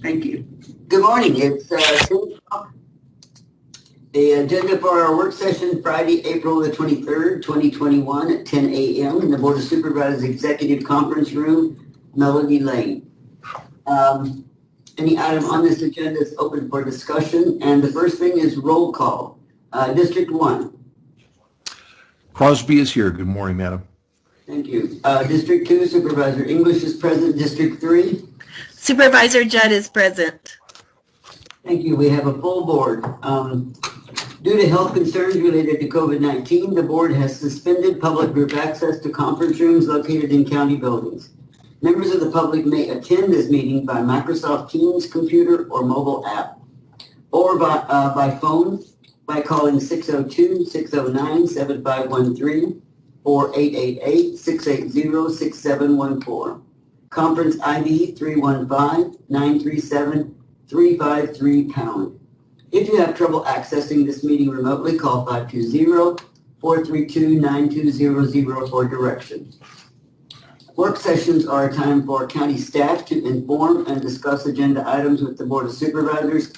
Thank you. Good morning. It's 10 o'clock. The agenda for our work session Friday, April the 23rd, 2021 at 10 a.m. in the Board of Supervisors Executive Conference Room, Melody Lane. Any item on this agenda is open for discussion, and the first thing is roll call. District 1. Crosby is here. Good morning, Madam. Thank you. District 2, Supervisor English is present. District 3. Supervisor Judd is present. Thank you. We have a full board. Due to health concerns related to COVID-19, the board has suspended public group access to conference rooms located in county buildings. Members of the public may attend this meeting by Microsoft Teams computer or mobile app, or by phone by calling 602-609-7513 or 888-680-6714. Conference ID 315-937-353#. If you have trouble accessing this meeting remotely, call 520-432-9200 for directions. Work sessions are a time for county staff to inform and discuss agenda items with the Board of Supervisors,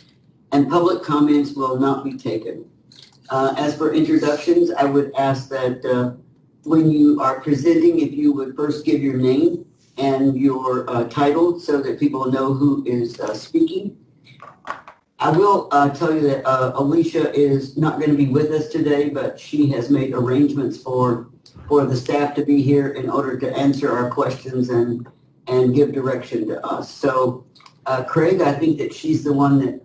and public comments will not be taken. As for introductions, I would ask that when you are presenting, if you would first give your name and your title so that people know who is speaking. I will tell you that Alicia is not going to be with us today, but she has made arrangements for the staff to be here in order to answer our questions and give direction to us. So Craig, I think that she's the one that,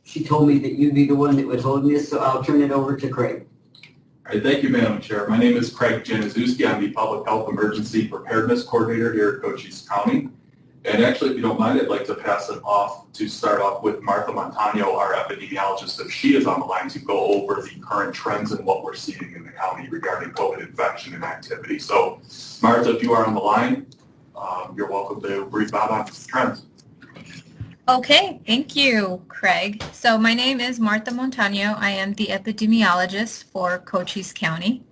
she told me that you'd be the one that would hold this, so I'll turn it over to Craig. All right, thank you, Madam Chair. My name is Craig Januszewski. I'm the Public Health Emergency Preparedness Coordinator here at Cochise County. And actually, if you don't mind, I'd like to pass it off to start off with Martha Montano, our epidemiologist, if she is on the line to go over the current trends and what we're seeing in the county regarding COVID infection and activity. So, Martha, if you are on the line, you're welcome to brief out on trends. Okay, thank you, Craig. So my name is Martha Montano. I am the epidemiologist for Cochise County.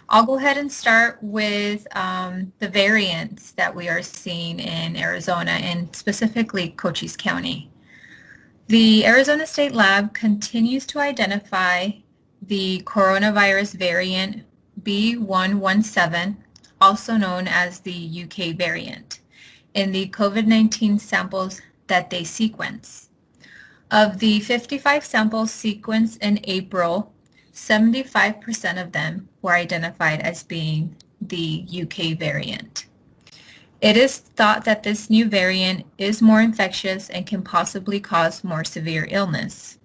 I'll go ahead and start with the variants that we are seeing in Arizona and specifically Cochise County. The Arizona State Lab continues to identify the coronavirus variant B.1.1.7, also known as the UK variant, in the COVID-19 samples that they sequence. Of the 55 samples sequenced in April, 75% of them were identified as being the UK variant. It is thought that this new variant is more infectious and can possibly cause more severe illness.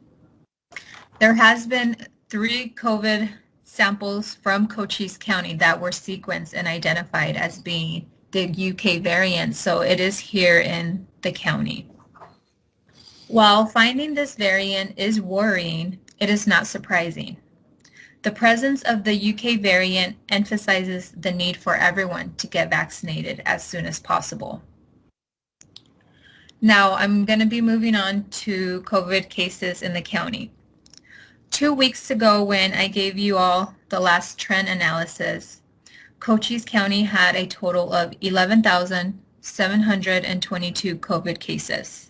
There has been 3 COVID samples from Cochise County that were sequenced and identified as being the UK variant, so it is here in the county. While finding this variant is worrying, it is not surprising. The presence of the UK variant emphasizes the need for everyone to get vaccinated as soon as possible. Now, I'm going to be moving on to COVID cases in the county. 2 weeks ago, when I gave you all the last trend analysis, Cochise County had a total of 11,722 COVID cases.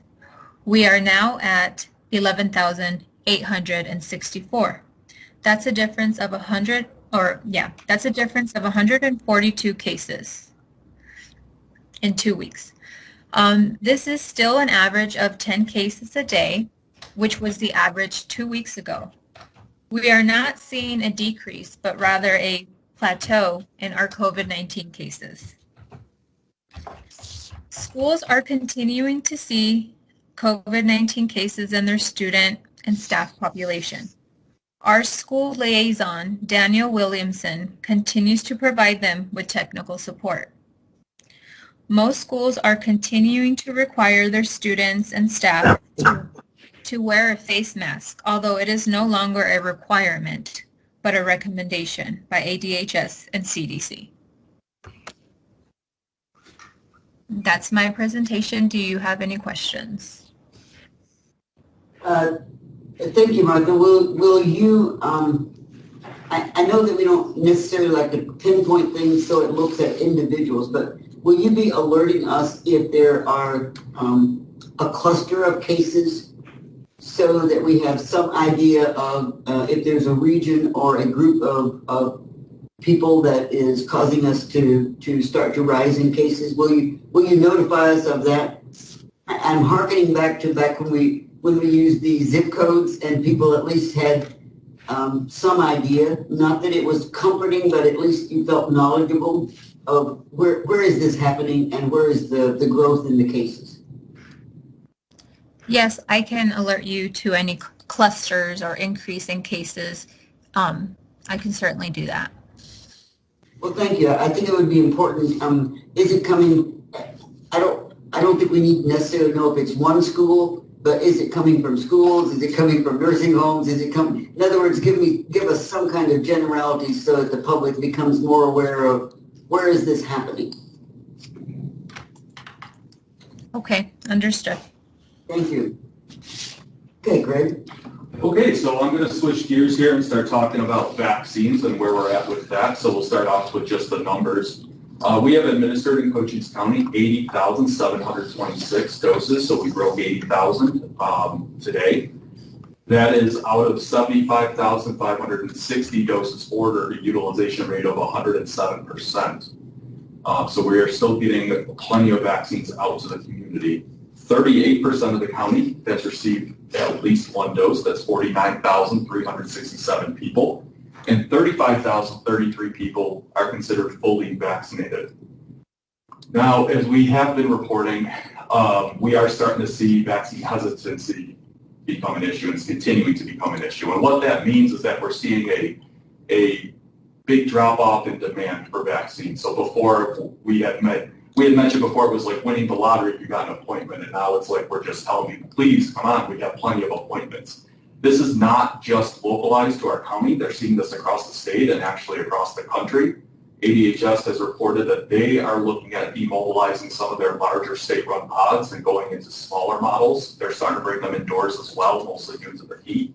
We are now at 11,864. That's a difference of 142 cases in 2 weeks. This is still an average of 10 cases a day, which was the average 2 weeks ago. We are not seeing a decrease, but rather a plateau in our COVID-19 cases. Schools are continuing to see COVID-19 cases in their student and staff population. Our school liaison, Daniel Williamson, continues to provide them with technical support. Most schools are continuing to require their students and staff to wear a face mask, although it is no longer a requirement, but a recommendation by ADHS and CDC. That's my presentation. Do you have any questions? Thank you, Martha. Will you, I know that we don't necessarily like to pinpoint things so it looks at individuals, but will you be alerting us if there are a cluster of cases so that we have some idea of if there's a region or a group of people that is causing us to start to rise in cases? Will you notify us of that? I'm hearkening back when we used the zip codes and people at least had some idea. Not that it was comforting, but at least you felt knowledgeable of where is this happening and where is the growth in the cases. Yes, I can alert you to any clusters or increase in cases. I can certainly do that. Well, thank you. I think it would be important. Is it coming? I don't think we need to necessarily know if it's one school, but is it coming from schools? Is it coming from nursing homes? Is it coming? In other words, give us some kind of generality so that the public becomes more aware of where is this happening. Okay, understood. Thank you. Okay, Greg. Okay, so I'm going to switch gears here and start talking about vaccines and where we're at with that. So we'll start off with just the numbers. We have administered in Cochise County 80,726 doses, so we broke 80,000 today. That is out of 75,560 doses ordered, a utilization rate of 107%. So we are still getting plenty of vaccines out to the community. 38% of the county has received at least one dose. That's 49,367 people. And 35,033 people are considered fully vaccinated. Now, as we have been reporting, we are starting to see vaccine hesitancy become an issue, and it's continuing to become an issue. And what that means is that we're seeing a big drop-off in demand for vaccines. So before we had mentioned before it was like winning the lottery if you got an appointment, and now it's like we're just telling people, please come on, we have plenty of appointments. This is not just localized to our county. They're seeing this across the state and actually across the country. ADHS has reported that they are looking at demobilizing some of their larger state-run pods and going into smaller models. They're starting to bring them indoors as well, mostly due to the heat.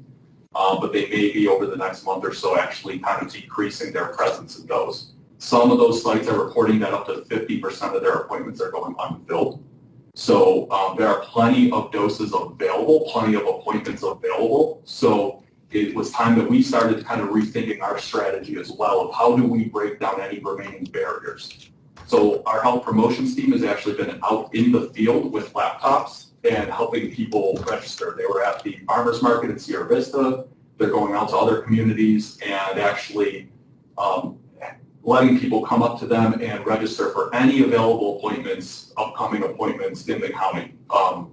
But they may be over the next month or so actually kind of decreasing their presence in those. Some of those sites are reporting that up to 50% of their appointments are going unfilled. So there are plenty of doses available, plenty of appointments available. So it was time that we started kind of rethinking our strategy as well of how do we break down any remaining barriers. So our health promotions team has actually been out in the field with laptops and helping people register. They were at the farmers market in Sierra Vista. They're going out to other communities and actually letting people come up to them and register for any available appointments, upcoming appointments in the county,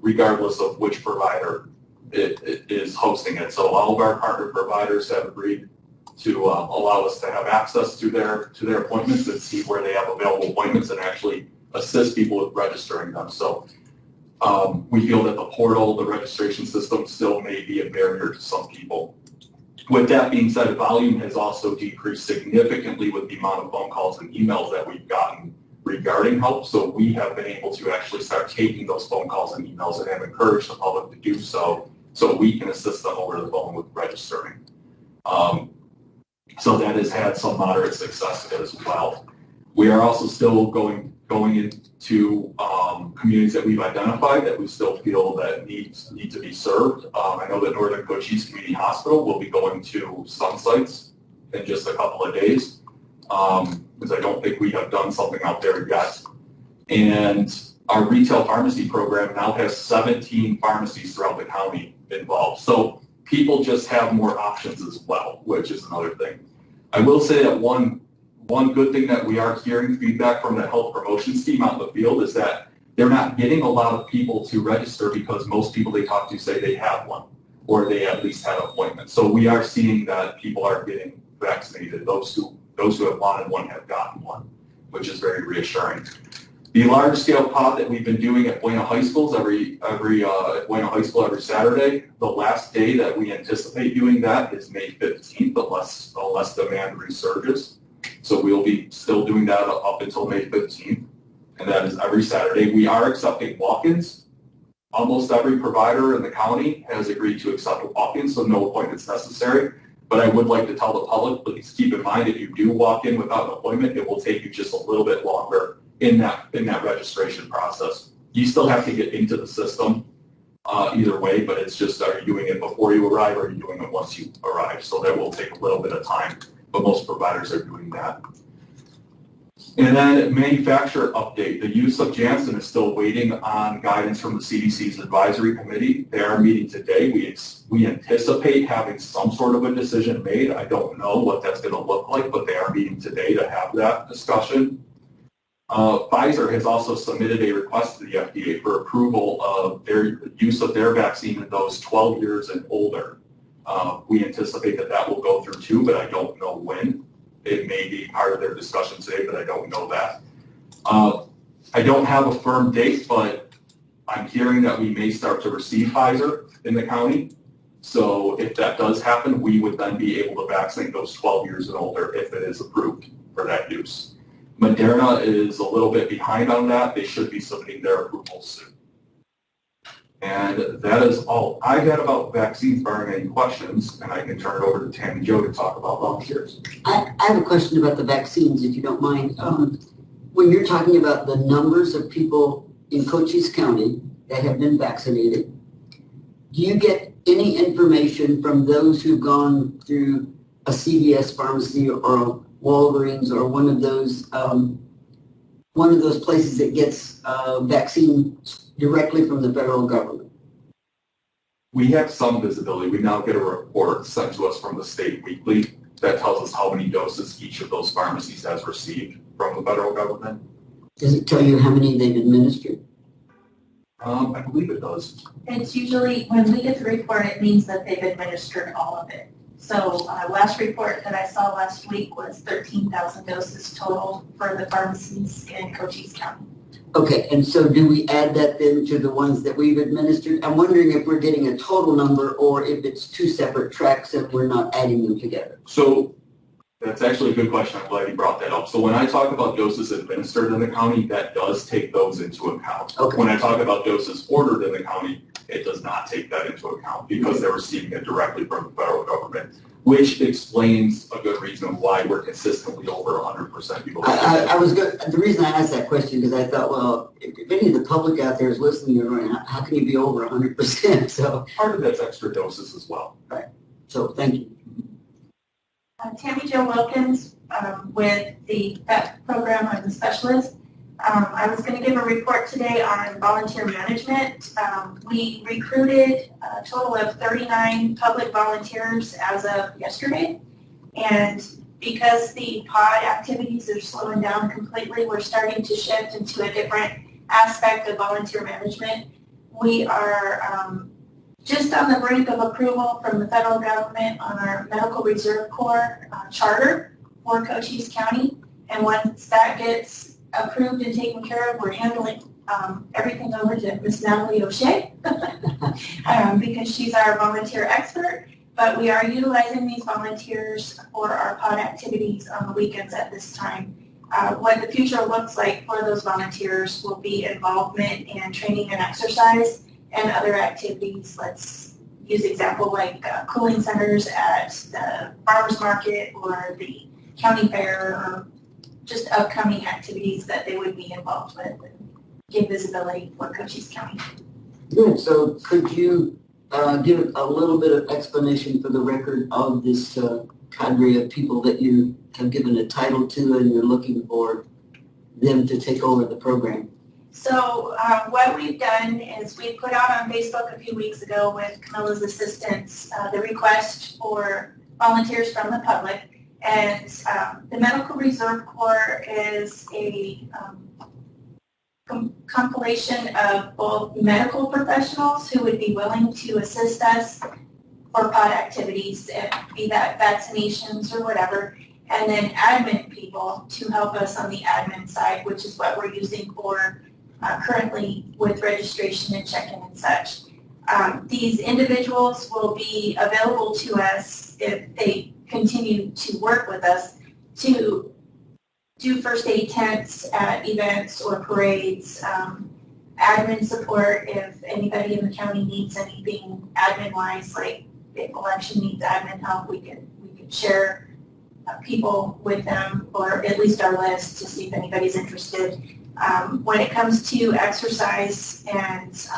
regardless of which provider it is hosting it. So all of our partner providers have agreed to allow us to have access to their appointments and see where they have available appointments and actually assist people with registering them. So we feel that the portal, the registration system still may be a barrier to some people. With that being said, volume has also decreased significantly with the amount of phone calls and emails that we've gotten regarding help. So we have been able to actually start taking those phone calls and emails and have encouraged the public to do so we can assist them over the phone with registering. So that has had some moderate success as well. We are also still going into communities that we've identified that we still feel that need to be served. I know that Northern Cochise Community Hospital will be going to some sites in just a couple of days, because I don't think we have done something out there yet. And our retail pharmacy program now has 17 pharmacies throughout the county involved. So people just have more options as well, which is another thing. I will say that one good thing that we are hearing feedback from the health promotions team out in the field is that they're not getting a lot of people to register because most people they talk to say they have one or they at least have an appointment. So we are seeing that people are getting vaccinated. Those who have wanted one have gotten one, which is very reassuring. The large scale pod that we've been doing at Buena High Schools every Saturday, the last day that we anticipate doing that is May 15th unless demand resurges. So we'll be still doing that up until May 15th, and that is every Saturday. We are accepting walk-ins. Almost every provider in the county has agreed to accept walk-ins, so no appointments necessary. But I would like to tell the public, please keep in mind if you do walk in without an appointment, it will take you just a little bit longer in that registration process. You still have to get into the system. either way, but it's just, are you doing it before you arrive or are you doing it once you arrive? So that will take a little bit of time, but most providers are doing that. And then manufacturer update. The use of Janssen is still waiting on guidance from the CDC's advisory committee. They are meeting today. We anticipate having some sort of a decision made. I don't know what that's going to look like, but they are meeting today to have that discussion. Pfizer has also submitted a request to the FDA for approval of their use of their vaccine in those 12 years and older. We anticipate that that will go through too, but I don't know when. It may be part of their discussion today, but I don't know that. I don't have a firm date, but I'm hearing that we may start to receive Pfizer in the county. So if that does happen, we would then be able to vaccinate those 12 years and older if it is approved for that use. Moderna is a little bit behind on that. They should be submitting their approval soon. And that is all I had about vaccines, barring any questions, and I can turn it over to Tammy Jo to talk about volunteers. I have a question about the vaccines, if you don't mind. When you're talking about the numbers of people in Cochise County that have been vaccinated, do you get any information from those who've gone through a CVS pharmacy or a Walgreens or one of those places that gets vaccine directly from the federal government? We have some visibility. We now get a report sent to us from the state weekly that tells us how many doses each of those pharmacies has received from the federal government. Does it tell you how many they've administered? I believe it does. It's usually, when we get the report, it means that they've administered all of it. So last report that I saw last week was 13,000 doses total for the pharmacies in Cochise County. Okay, and so do we add that then to the ones that we've administered? I'm wondering if we're getting a total number or if it's two separate tracks and we're not adding them together. So that's actually a good question. I'm glad you brought that up. So when I talk about doses administered in the county, that does take those into account. Okay. When I talk about doses ordered in the county, it does not take that into account because they're receiving it directly from the federal government, which explains a good reason why we're consistently over 100% people. I was good. The reason I asked that question because I thought, well, if any of the public out there is listening, you're going, how can you be over 100%? So part of that's extra doses as well. right. So thank you. Tammy Jo Wilkins with the VET program. I'm the specialist. I was going to give a report today on volunteer management. We recruited a total of 39 public volunteers as of yesterday. And because the pod activities are slowing down completely, we're starting to shift into a different aspect of volunteer management. We are just on the brink of approval from the federal government on our Medical Reserve Corps charter for Cochise County. And once that gets approved and taken care of, we're handling everything over to Miss Natalie O'Shea because she's our volunteer expert. But we are utilizing these volunteers for our pod activities on the weekends at this time. What the future looks like for those volunteers will be involvement in training and exercise and other activities. Let's use example like cooling centers at the farmers market or the county fair, or just upcoming activities that they would be involved with and give visibility for Cochise County. Good. So could you give a little bit of explanation for the record of this cadre of people that you have given a title to and you're looking for them to take over the program? So what we've done is we put out on Facebook a few weeks ago with Camilla's assistance the request for volunteers from the public. And the Medical Reserve Corps is a compilation of both medical professionals who would be willing to assist us for pod activities, be that vaccinations or whatever, and then admin people to help us on the admin side, which is what we're using for currently with registration and check-in and such. These individuals will be available to us if they continue to work with us to do first aid tents at events or parades, admin support if anybody in the county needs anything admin-wise, like if election needs admin help, we can share people with them, or at least our list, to see if anybody's interested. When it comes to exercise and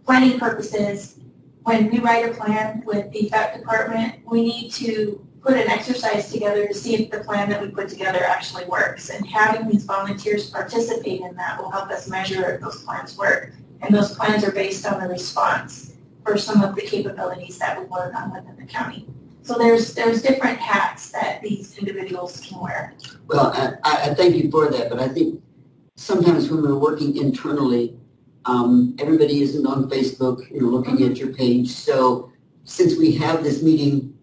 planning purposes, when we write a plan with the FAP department, we need to put an exercise together to see if the plan that we put together actually works. And having these volunteers participate in that will help us measure if those plans work. And those plans are based on the response for some of the capabilities that we work on within the county. So there's different hats that these individuals can wear. Well, I thank you for that, but I think sometimes when we're working internally, everybody isn't on Facebook, looking at your page. So since we have this meeting,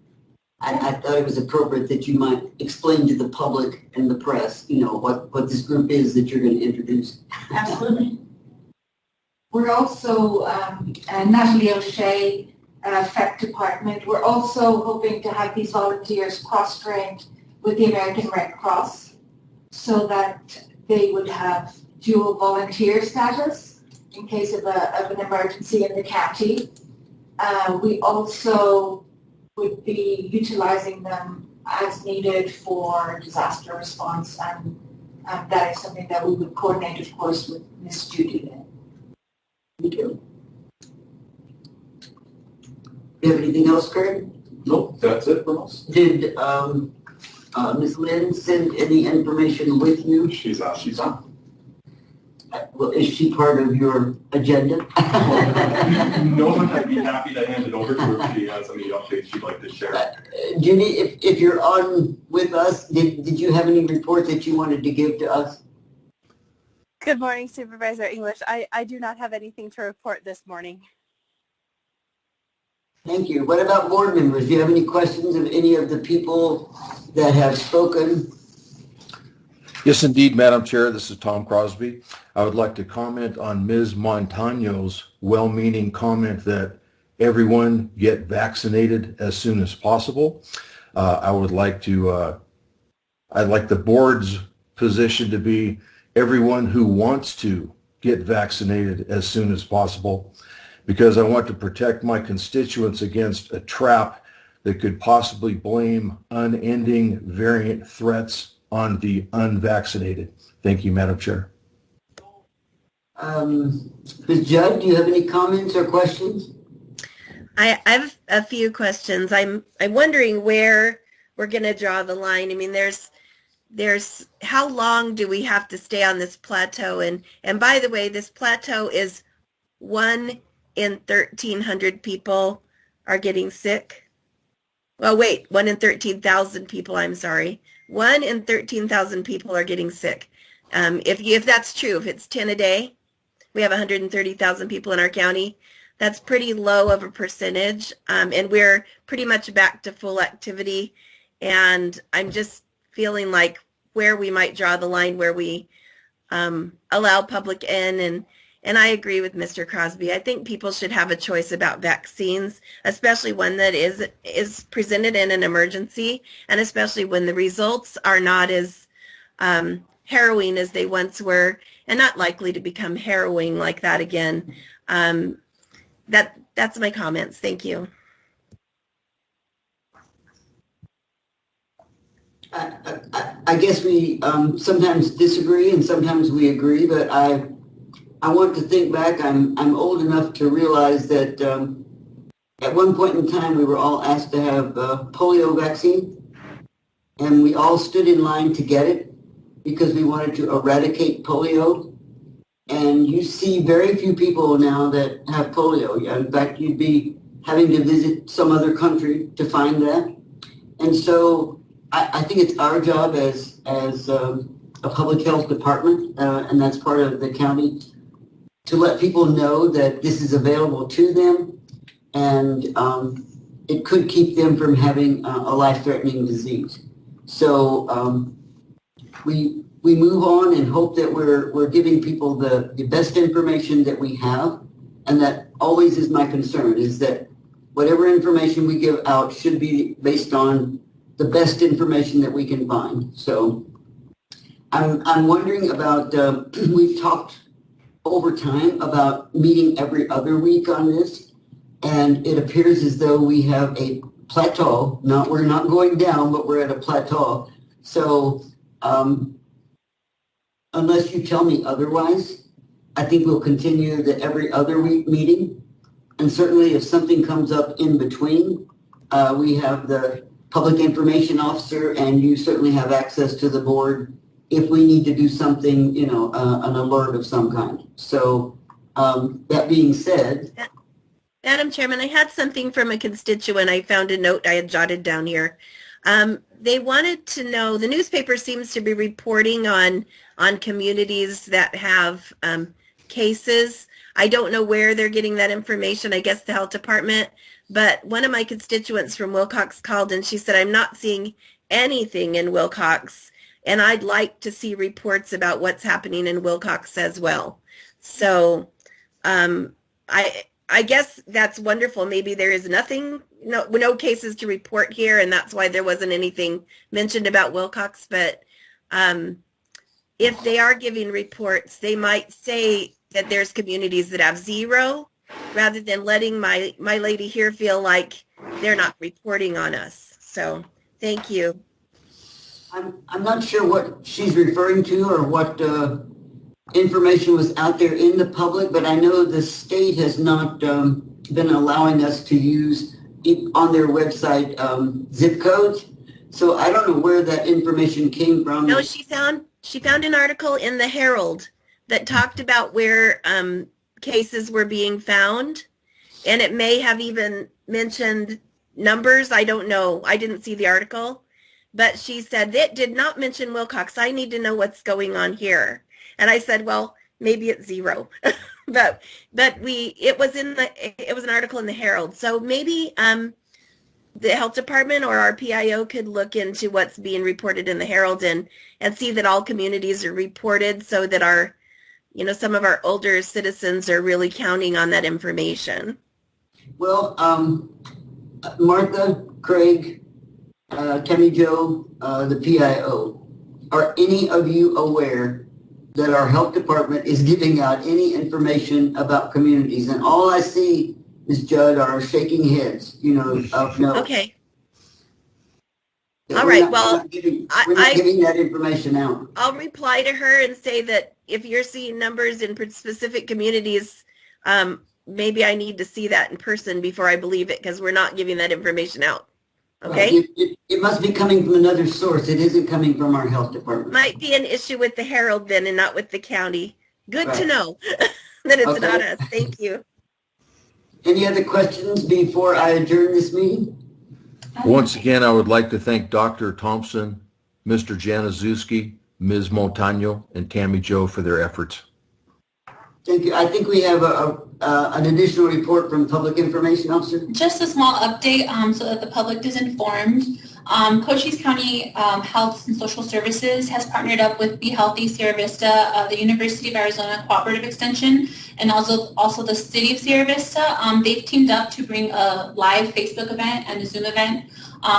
I thought it was appropriate that you might explain to the public and the press, what this group is that you're going to introduce. Absolutely. We're also, Natalie O'Shea, FEC department, we're also hoping to have these volunteers cross-trained with the American Red Cross so that they would have dual volunteer status in case of an emergency in the county. We also would be utilizing them as needed for disaster response, and that is something that we would coordinate, of course, with Ms. Judy then. Thank you. Do you have anything else, Craig? Nope, that's it from us. Did Ms. Lynn send any information with you? She's on. Well, is she part of your agenda? No, I'd be happy to hand it over to her if she has any updates she'd like to share. Judy, if you're on with us, did you have any report that you wanted to give to us? Good morning, Supervisor English. I do not have anything to report this morning. Thank you. What about board members? Do you have any questions of any of the people that have spoken? Yes, indeed, Madam Chair. This is Tom Crosby. I would like to comment on Ms. Montano's well-meaning comment that everyone get vaccinated as soon as possible. I'd like the board's position to be everyone who wants to get vaccinated as soon as possible, because I want to protect my constituents against a trap that could possibly blame unending variant threats on the unvaccinated. Thank you, Madam Chair. Ms. Judd, do you have any comments or questions? I have a few questions. I'm wondering where we're going to draw the line. I mean, there's how long do we have to stay on this plateau? And by the way, this plateau is 1 in 1,300 people are getting sick. Well, wait, 1 in 13,000 people, I'm sorry. 1 in 13,000 people are getting sick. If that's true, if it's 10 a day, we have 130,000 people in our county. That's pretty low of a percentage, and we're pretty much back to full activity. And I'm just feeling like where we might draw the line where we allow public in. And I agree with Mr. Crosby. I think people should have a choice about vaccines, especially one that is presented in an emergency, and especially when the results are not as harrowing as they once were, and not likely to become harrowing like that again. That's my comments. Thank you. I guess we sometimes disagree and sometimes we agree, but I want to think back. I'm old enough to realize that at one point in time we were all asked to have a polio vaccine, and we all stood in line to get it because we wanted to eradicate polio. And you see very few people now that have polio. In fact, you'd be having to visit some other country to find that. And so I think it's our job as a public health department, and that's part of the county, to let people know that this is available to them, and it could keep them from having a life-threatening disease. So we move on and hope that we're giving people the best information that we have, and that always is my concern, is that whatever information we give out should be based on the best information that we can find. So I'm wondering about, we've talked over time about meeting every other week on this, and it appears as though we have a plateau. We're not going down, but we're at a plateau. So unless you tell me otherwise, I think we'll continue the every other week meeting, And certainly if something comes up in between, we have the public information officer, and you certainly have access to the board if we need to do something, you know, an alert of some kind. So that being said. Madam Chairman, I had something from a constituent. I found a note I had jotted down here. They wanted to know, the newspaper seems to be reporting on communities that have cases. I don't know where they're getting that information, I guess the health department, but one of my constituents from Wilcox called and she said, I'm not seeing anything in Wilcox, and I'd like to see reports about what's happening in Wilcox as well. So I guess that's wonderful. Maybe there is nothing, no cases to report here, and that's why there wasn't anything mentioned about Wilcox. But if they are giving reports, they might say that there's communities that have 0, rather than letting my lady here feel like they're not reporting on us. So thank you. I'm not sure what she's referring to or what information was out there in the public, but I know the state has not been allowing us to use on their website zip codes. So I don't know where that information came from. No, she found an article in the Herald that talked about where cases were being found, and it may have even mentioned numbers. I don't know. I didn't see the article, but she said it did not mention Wilcox. I need to know what's going on here. And I said, well, maybe it's 0, but it was an article in the Herald. So maybe the health department or our PIO could look into what's being reported in the Herald and see that all communities are reported, so that our, you know, some of our older citizens are really counting on that information. Well, Martha, Craig, Tammy Jo, the PIO, are any of you aware that our health department is giving out any information about communities? And all I see, Ms. Judd, are shaking heads, you know, of no. Okay. All right, well, we're not giving that information out. I'll reply to her and say that if you're seeing numbers in specific communities, maybe I need to see that in person before I believe it, because we're not giving that information out. Okay? It must be coming from another source. It isn't coming from our health department. Might be an issue with the Herald then and not with the county. Good Right. to know that it's Okay. not us. Thank you. Any other questions before I adjourn this meeting? Once again, I would like to thank Dr. Thompson, Mr. Januszewski, Ms. Montano, and Tammy Jo for their efforts. Thank you. I think we have an additional report from Public Information Officer. Just a small update so that the public is informed. Cochise County Health and Social Services has partnered up with Be Healthy Sierra Vista, the University of Arizona Cooperative Extension, and also the City of Sierra Vista. They've teamed up to bring a live Facebook event and a Zoom event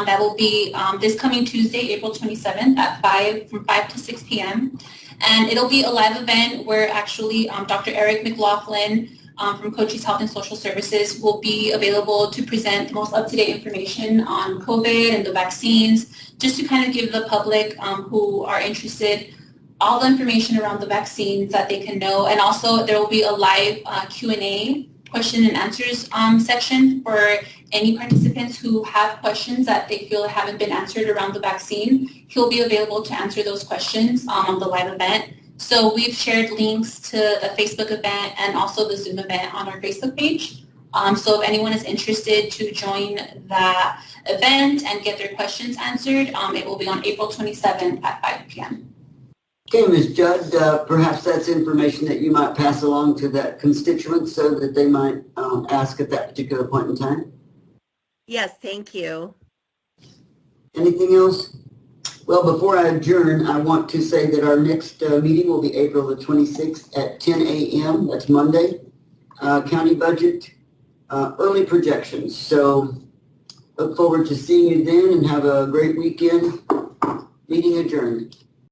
that will be this coming Tuesday, April 27th at from 5 to 6 p.m. And it'll be a live event where actually Dr. Eric McLaughlin from Cochise Health and Social Services will be available to present the most up-to-date information on COVID and the vaccines, just to kind of give the public who are interested all the information around the vaccines that they can know. And also there will be a live Q&A, question and answers section for any participants who have questions that they feel haven't been answered around the vaccine. He'll be available to answer those questions on the live event. So we've shared links to the Facebook event and also the Zoom event on our Facebook page. So if anyone is interested to join that event and get their questions answered, it will be on April 27th at 5 p.m. Okay, Ms. Judd, perhaps that's information that you might pass along to that constituent so that they might ask at that particular point in time. Yes, thank you. Anything else? Well, before I adjourn, I want to say that our next meeting will be April the 26th at 10 a.m. That's Monday. County budget, early projections. So look forward to seeing you then and have a great weekend. Meeting adjourned.